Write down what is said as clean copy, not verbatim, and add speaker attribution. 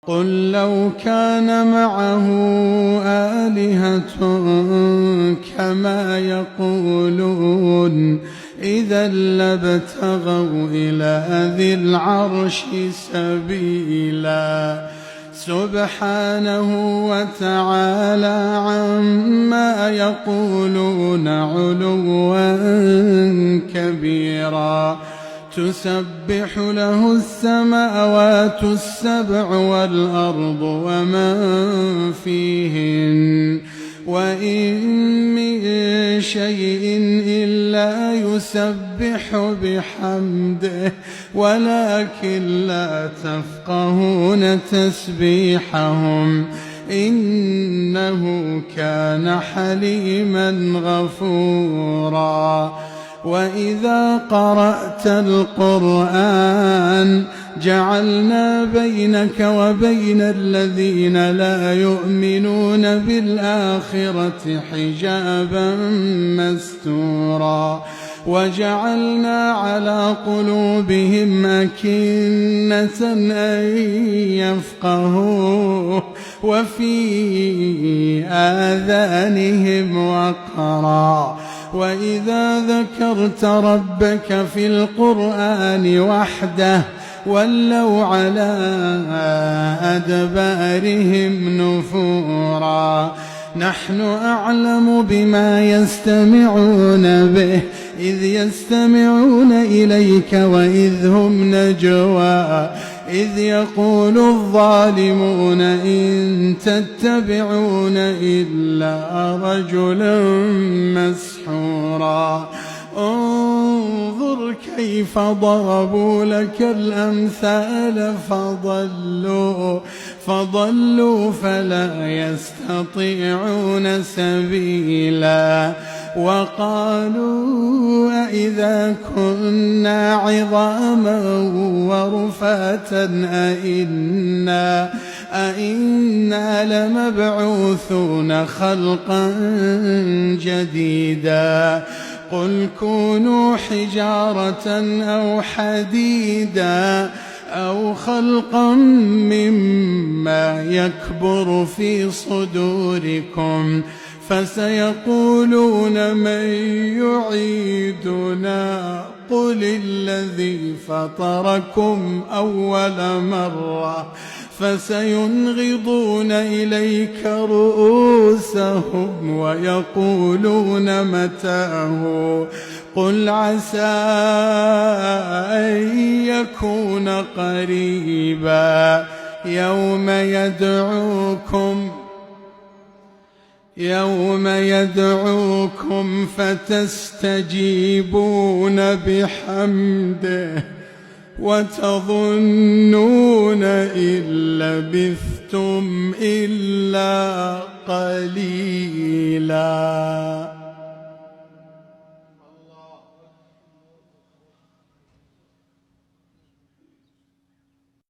Speaker 1: قل لو كان معه آلهة كما يقولون إذا لابتغوا إلى ذي العرش سبيلا سبحانه وتعالى عما يقولون علوا كبيرا تسبح له السماوات السبع والأرض ومن فيهن وإن من شيء إلا يسبح بحمده ولكن لا تفقهون تسبيحهم إنه كان حليما غفورا وإذا قرأت القرآن جعلنا بينك وبين الذين لا يؤمنون بالآخرة حجابا مستورا وجعلنا على قلوبهم أكنة أن يفقهوه وفي آذانهم وقرا وإذا ذكرت ربك في القرآن وحده ولوا على أدبارهم نفورا نحن أعلم بما يستمعون به إذ يستمعون إليك وإذ هم نجوى إذ يقول الظالمون إن تتبعون إلا رجلا مسحورا انظر كيف ضربوا لك الأمثال فضلوا فلا يستطيعون سبيلا وقالوا أإذا كنا عظاما ورفاتا أإنا لمبعوثون خلقا جديدا قل كونوا حجارة أو حديدا أو خلقا مما يكبر في صدوركم فسيقولون من يعيدنا قل الذي فطركم أول مرة فسينغضون إليك رؤوسهم ويقولون متاه قل عسى أن يكون قريبا يوم يدعوكم فتستجيبون بحمده وتظنون إن لبثتم إلا قليلا.